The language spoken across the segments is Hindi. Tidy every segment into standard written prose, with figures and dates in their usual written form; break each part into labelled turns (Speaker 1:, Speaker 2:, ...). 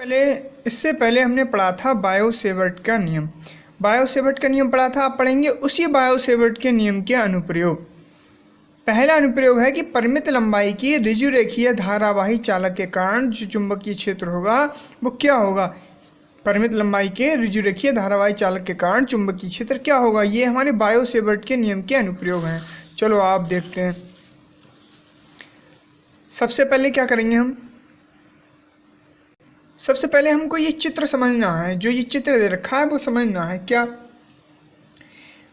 Speaker 1: इससे पहले हमने पढ़ा था बायो-सेवर्ट का नियम। बायो-सेवर्ट का नियम पढ़ा था, आप पढ़ेंगे उसी बायो-सेवर्ट के नियम के अनुप्रयोग। पहला अनुप्रयोग है कि परिमित लंबाई की ऋजुरेखीय धारावाही चालक के कारण जो चुंबकीय क्षेत्र होगा वो क्या होगा। परिमित लंबाई के ऋजुरेखीय धारावाही चालक के कारण चुंबकीय क्षेत्र क्या होगा। ये हमारे बायो-सेवर्ट के नियम के अनुप्रयोग हैं। चलो आप देखते हैं। सबसे पहले क्या करेंगे हम, सबसे पहले हमको ये चित्र समझना है। जो ये चित्र दे रखा है वो समझना है। क्या,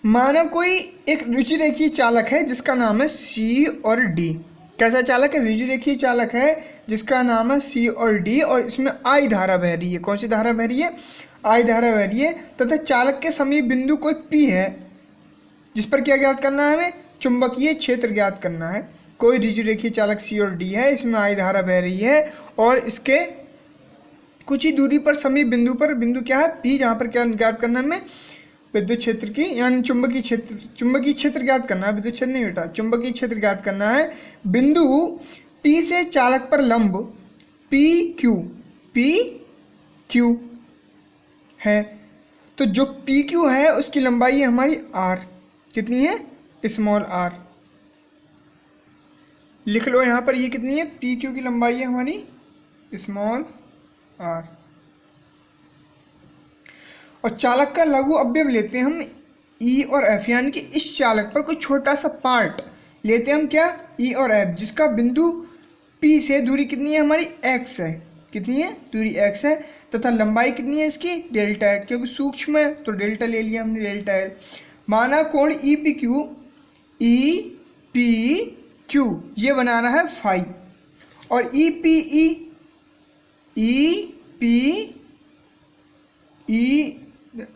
Speaker 1: माना कोई एक ऋजुरेखीय चालक है जिसका नाम है सी और डी। कैसा चालक है? ऋजुरेखीय चालक है जिसका नाम है सी और डी, और इसमें आई धारा बह रही है। कौन सी धारा बह रही है? आई धारा बह रही है। तथा चालक के समीप बिंदु कोई पी है जिस पर क्या ज्ञात करना है? हमें चुंबकीय क्षेत्र ज्ञात करना है। कोई ऋजुरेखीय चालक सी और डी है, इसमें आई धारा बह रही है और इसके कुछ ही दूरी पर समीप बिंदु पर बिंदु क्या है? पी, जहाँ पर क्या ज्ञात करना है हमें? विद्युत क्षेत्र की यानी चुंबकीय क्षेत्र ज्ञात करना है। विद्युत क्षेत्र नहीं बेटा, चुंबकीय क्षेत्र ज्ञात करना है। बिंदु पी से चालक पर लंब पी क्यू है। तो जो पी क्यू है उसकी लंबाई है हमारी आर। कितनी है? Small R. लिख लो यहाँ पर, ये कितनी है? पी क्यू की लंबाई है हमारी स्मॉल आर। और चालक का लघु अवयव लेते हैं हम ई और एफ, यानी कि इस चालक पर कोई छोटा सा पार्ट लेते हैं हम। क्या? ई और एफ, जिसका बिंदु पी से दूरी कितनी है हमारी? एक्स है। कितनी है? दूरी एक्स है। तथा लंबाई कितनी है इसकी? डेल्टा एल, क्योंकि सूक्ष्म है तो डेल्टा ले लिया हमने, डेल्टा एल। माना कोण ई पी क्यू ये बना रहा है फाई, और ई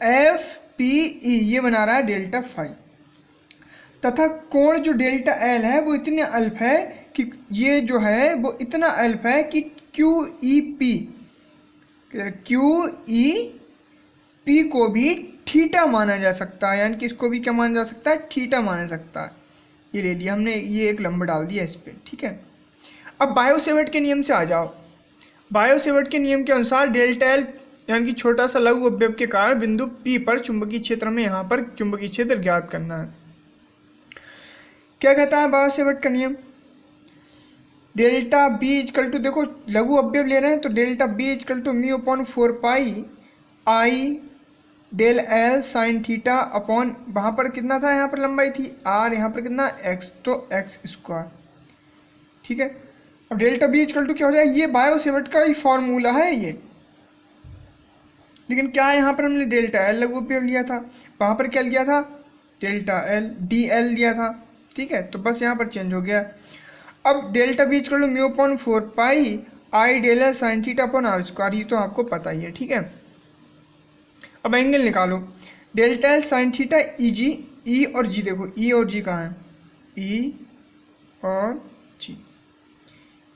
Speaker 1: एफ पी ई ये बना रहा है डेल्टा फाई। तथा कोण जो डेल्टा एल है वो इतने अल्फ है कि ये जो है वो इतना अल्फ है कि क्यू ई पी को भी थीटा माना जा सकता है, यानी कि इसको भी क्या माना जा सकता है? थीटा माना जा सकता है। ये ले लिया हमने, ये एक लंब डाल दिया इस पर। ठीक है, अब बायो-सेवर्ट के नियम से आ जाओ। बायो-सेवर्ट के नियम के अनुसार डेल्टा एल यानी कि छोटा सा लघु अवयव के कारण बिंदु P पर चुंबकीय क्षेत्र में यहाँ पर चुंबकीय क्षेत्र ज्ञात करना है। क्या कहता है बायो-सेवर्ट का नियम? डेल्टा B इक्वल टू, देखो लघु अवयव ले रहे हैं तो delta B equal to mu upon 4 pi I del L sine theta upon, वहाँ पर कितना था? यहाँ पर लंबाई थी R, यहाँ पर कितना? x, तो एक्स स्क्वायर। ठीक है, अब डेल्टा B इक्वल टू क्या हो जाएगा? ये बायो-सेवर्ट का ही फॉर्मूला है ये, लेकिन क्या है यहाँ पर हमने डेल्टा एल लघु अवयव लिया था, वहाँ पर क्या लिया था? डेल्टा एल डी एल लिया था। ठीक है, तो बस यहाँ पर चेंज हो गया। अब delta B equal to mu upon 4 pi I del L sine theta upon R square, ये तो आपको पता ही है। ठीक है, अब एंगल निकालो। Delta L sine theta E जी, ई और जी, देखो ई और जी कहाँ है? ई और जी,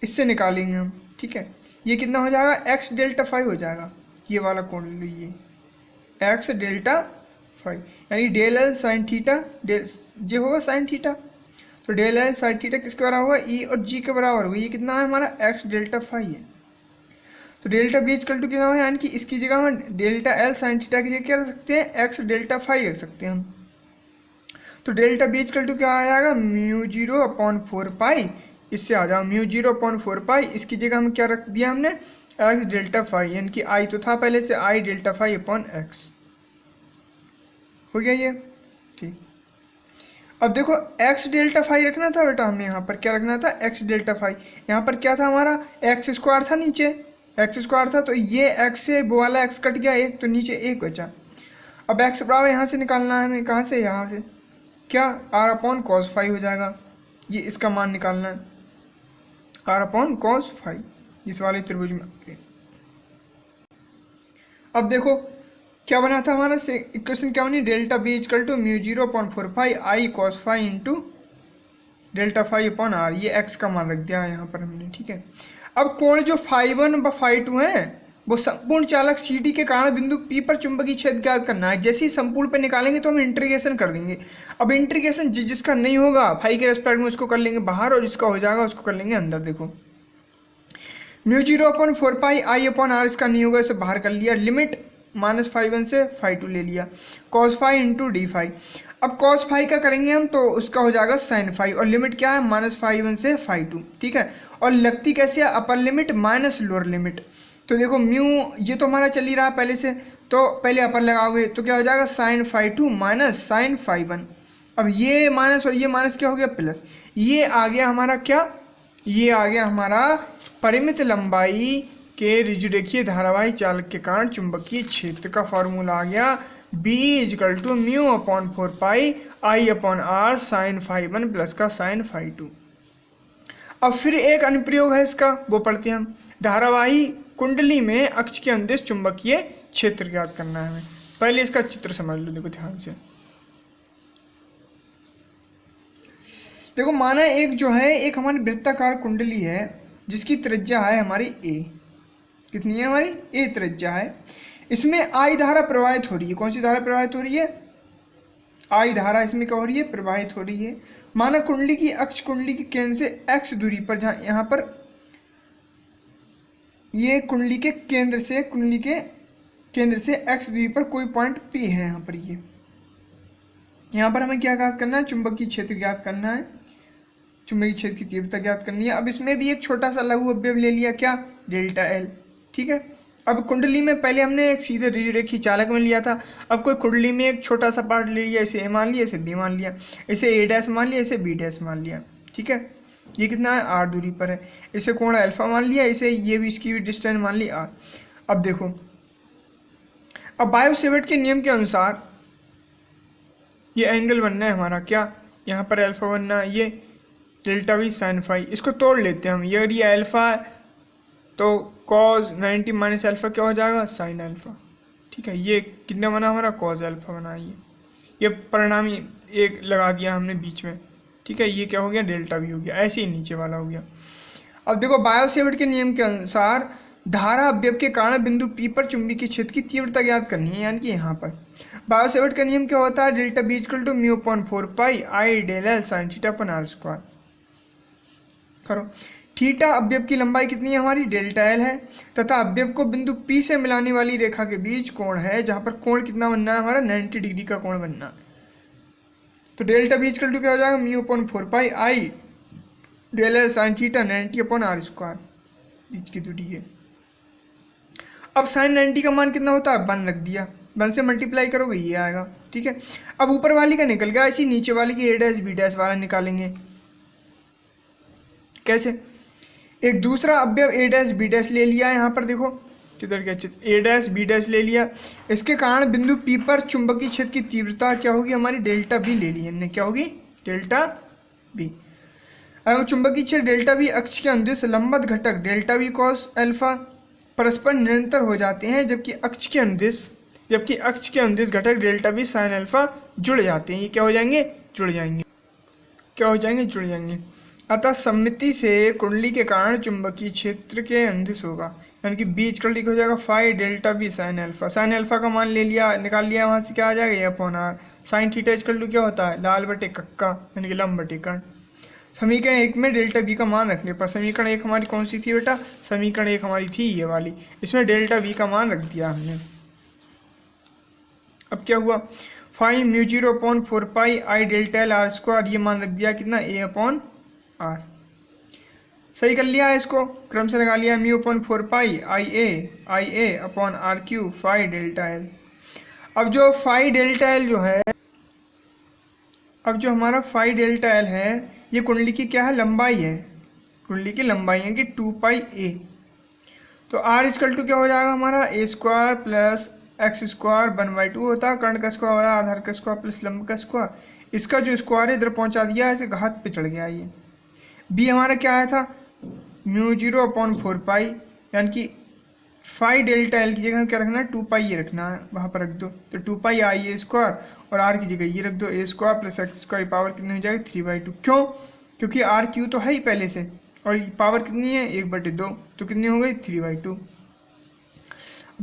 Speaker 1: इससे निकालेंगे हम। ठीक है, ये कितना हो जाएगा? एक्स डेल्टा फाई हो जाएगा। ये वाला कोण ले लो, ये एक्स डेल्टा फाई, यानी डेल एल साइन थीटा जे होगा साइन थीटा, तो डेल एल साइन थीटा किसके बराबर होगा? ई और जी के बराबर होगा। ये कितना है हमारा? एक्स डेल्टा फाई है। तो डेल्टा बी इक्वल टू कितना है, यानी कि इसकी जगह हम डेल्टा एल साइन थीटा की जगह क्या रख सकते हैं? एक्स डेल्टा फाई रख सकते हैं हम। तो डेल्टा बी इक्वल टू क्या आ जाएगा? म्यू 0 अपॉन 4 पाई, इससे आ जाओ म्यू 0 अपॉन 4 पाई, इसकी जगह हम क्या रख दिया हमने? एक्स डेल्टा फाई, यानी कि आई तो था पहले से, आई डेल्टा फाई अपॉन एक्स हो गया ये। ठीक, अब देखो एक्स डेल्टा फाई रखना था बेटा हमें, यहाँ पर क्या रखना था? X delta phi. यहाँ पर क्या था हमारा? एक्स स्क्वायर था, नीचे एक्स स्क्वायर था, तो ये एक्स से वो वाला एक्स कट गया एक, तो नीचे एक बचा। अब एक्स बराबर यहाँ से निकालना है हमें, कहाँ से? यहाँ से। क्या? आर अपॉन कॉस फाई हो जाएगा। ये इसका मान निकालना है, आर अपॉन कॉस फाई, इस वाले त्रिभुज में। अब देखो क्या बना था हमारा इक्वेशन, क्या बनी? Delta B equal to mu 0 upon 4 pi I cos phi into delta phi upon R, ये एक्स का मान रख दिया है यहाँ पर हमने। ठीक है, अब कोण जो फाई 1 व फाई 2 है वो संपूर्ण चालक सी डी के कारण बिंदु पी पर चुंबकीय क्षेत्र ज्ञात करना है। जैसे ही संपूर्ण पे निकालेंगे तो हम इंटीग्रेशन कर देंगे। अब इंटीग्रेशन जिसका नहीं होगा फाई के रेस्पेक्ट में उसको कर लेंगे बाहर, और जिसका हो जाएगा उसको कर लेंगे अंदर। देखो μ0/4 आई अपॉन आर इसका नहीं होगा, इसे बाहर कर लिया। लिमिट -φ1 से φ2 ले लिया, cos φ इंटू डी फाई। अब cos φ का करेंगे हम तो उसका हो जाएगा sin φ, और लिमिट क्या है -φ1 से φ2, ठीक है। और लगती कैसे है, upper limit minus lower limit. तो देखो म्यू ये तो हमारा चल ही रहा है पहले से, तो पहले अपर लगाओगे तो क्या हो जाएगा sin φ2 माइनस sin φ1। अब ये माइनस और ये माइनस क्या हो गया प्लस, ये आ गया हमारा क्या, ये आ गया हमारा परिमित लंबाई के ऋजुरेखीय धारावाही चालक के कारण चुंबकीय क्षेत्र का फॉर्मूला आ गया B = μ/4 I upon R sine φ1 plus का साइन φ2। अब फिर एक अनुप्रयोग है इसका, वो पढ़ते हैं हम। धारावाही कुंडली में अक्ष के अनुदिश चुंबकीय क्षेत्र ज्ञात करना है हमें। पहले इसका चित्र समझ लो, देखो ध्यान से। देखो माना एक जो है, एक हमारी वृत्ताकार कुंडली है जिसकी त्रिज्या है हमारी a। कितनी है हमारी a त्रिज्या है। इसमें I धारा प्रवाहित हो रही है। कौन सी धारा प्रवाहित हो रही है, I धारा इसमें क्या हो रही है, प्रवाहित हो रही है। माना कुंडली की अक्ष कुंडली के केंद्र से x दूरी पर, जहाँ यहाँ पर ये कुंडली के केंद्र से x दूरी पर कोई पॉइंट P है। यहाँ पर यहाँ पर हमें क्या ज्ञात करना है, चुंबकीय क्षेत्र ज्ञात करना है, चुंबकीय क्षेत्र की तीव्रता ज्ञात करनी है। अब इसमें भी एक छोटा सा लघु अवयव ले लिया, क्या, डेल्टा एल, ठीक है। अब कुंडली में पहले हमने एक सीधे ऋजुरेखीय चालक में लिया था, अब कोई कुंडली में एक छोटा सा पार्ट ले लिया, इसे ए मान लिया, इसे बी मान लिया, इसे ए डैश मान लिया, इसे बी डैश मान लिया, ठीक है। ये कितना है, आर दूरी पर है, इसे कोण अल्फा मान लिया, इसे ये भी इसकी भी डिस्टेंस मान ली आर। अब देखो, अब बायो-सेवर्ट के नियम के अनुसार ये एंगल बनना है हमारा, क्या, यहाँ पर अल्फा बनना है, ये डेल्टा वी साइन फाई। इसको तोड़ लेते हैं हम, ये अगर ये अल्फा है तो cos 90 माइनस अल्फा क्या हो जाएगा, साइन अल्फा, ठीक है। ये कितना बना हमारा, cos अल्फा बना। ये परिणामी एक लगा दिया हमने बीच में, ठीक है। ये क्या हो गया, डेल्टा वी हो गया, ऐसे ही नीचे वाला हो गया। अब देखो बायो-सेवर्ट के नियम के अनुसार धारा अवयव के कारण बिंदु P पर चुंबकीय क्षेत्र की तीव्रता ज्ञात करनी है, यानी कि यहाँ पर बायो-सेवर्ट का नियम क्या होता है, डेल्टा B = μ/4 I del L sin theta upon R square. करो, थीटा अवयव की लंबाई कितनी है हमारी, डेल्टा एल है, तथा अवयव को बिंदु P से मिलाने वाली रेखा के बीच कोण है, जहाँ पर कोण कितना बनना है हमारा, 90 डिग्री का कोण बनना। तो डेल्टा B = क्या हो जाएगा, μ/4 I del L sin theta 90 upon R square, बीच की दूरी है। अब साइन 90 का मान कितना होता है, 1 रख दिया, 1 से मल्टीप्लाई करोगे ये आएगा, ठीक है। अब ऊपर वाली का निकल गया, इसी नीचे वाली की ए डैश बी डैश वाला निकालेंगे। कैसे, एक दूसरा अवयव ए डैश बी डैश ले लिया, यहाँ पर देखो चित्र के चित्र, ए डैश बी डैश ले लिया, इसके कारण बिंदु P पर चुंबकीय क्षेत्र की तीव्रता क्या होगी हमारी, डेल्टा बी ले ली हमने, क्या होगी, डेल्टा बी। अब चुंबकीय क्षेत्र डेल्टा बी अक्ष के अनुदिश लंबवत घटक डेल्टा बी cos अल्फा परस्पर निरंतर हो जाते हैं, जबकि अक्ष के अनुदिश घटक डेल्टा बी साइन अल्फा जुड़ जाते हैं। ये क्या हो जाएंगे, जुड़ जाएंगे। अतः सममिति से कुंडली के कारण चुंबकीय क्षेत्र के अनुदिश होगा, यानी कि B = हो जाएगा phi delta B sine alpha. Sine alpha का मान ले लिया, निकाल लिया, वहाँ से क्या आ जाएगा, ए अपॉन आर। साइन थीटा = क्या होता है, लाल बटे कक्का, यानी कि लंब बटे कर्ण। समीकरण 1 में डेल्टा बी का मान रखने पर, समीकरण 1 हमारी कौन सी थी बेटा, समीकरण 1 हमारी थी ये वाली, इसमें डेल्टा बी का मान रख दिया हमने। अब क्या हुआ, phi μ0/4 I delta L R square, ये मान रख दिया कितना, ए अपॉन आर। सही कर लिया है, इसको क्रम से लगा लिया, μ/4 I a upon R Q phi delta L. अब जो फाई डेल्टा एल जो है, अब जो हमारा फाई डेल्टा एल है, ये कुंडली की क्या है, लंबाई है, कुंडली की लंबाई है कि 2πa। तो r = क्या हो जाएगा हमारा, a square plus x square 1/2 होता है, कर्ण का स्क्वायर आधार का स्क्वायर प्लस लंब का स्क्वायर। इसका जो स्क्वायर इधर पहुंचा दिया, ऐसे घात पे चढ़ गया। ये b हमारा क्या आया था, μ0/4 यानी कि फाई डेल्टा एल की जगह क्या रखना है, 2π ये रखना है, वहाँ पर रख दो। तो 2π I a स्क्वायर और r की जगह ये रख दो, a square plus x square power कितनी हो जाएगी, 3/2। क्यों, क्योंकि r q तो है ही पहले से, और पावर कितनी है, 1/2, तो कितनी हो गई, 3/2।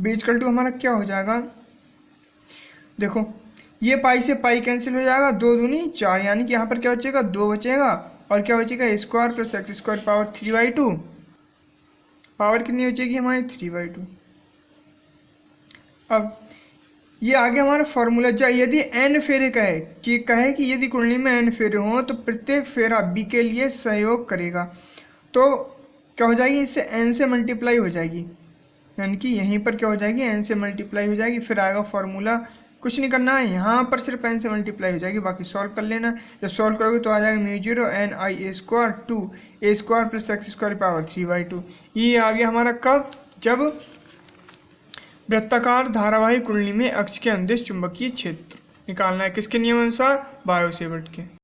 Speaker 1: B = हमारा क्या हो जाएगा, देखो ये पाई से पाई कैंसिल हो जाएगा, 2 दूनी 4, यानी कि यहाँ पर क्या बचेगा, 2 बचेगा, और क्या बचेगा, a square plus x square power 3/2 power कितनी हो जाएगी हमारी 3/2। अब ये आगे हमारा फॉर्मूला यदि n फेरे कहे कि यदि कुंडली में n फेरे हों तो प्रत्येक फेरा b के लिए सहयोग करेगा, तो क्या हो जाएगी, इससे n से मल्टीप्लाई हो जाएगी, यानी कि यहीं पर क्या हो जाएगी, n से मल्टीप्लाई हो जाएगी। फिर आएगा फॉर्मूला, कुछ नहीं करना है, यहाँ पर सिर्फ n से मल्टीप्लाई हो जाएगी, बाकी सॉल्व कर लेना। जब सॉल्व करोगे तो आ जाएगा μ0 ni² 2a² + x² पावर 3/2। ये आ गया हमारा कब, जब वृत्ताकार धारावाही कुंडली में अक्ष के अनुदिश चुंबकीय क्षेत्र निकालना है, किसके नियम अनुसार, बायो-सेवर्ट के।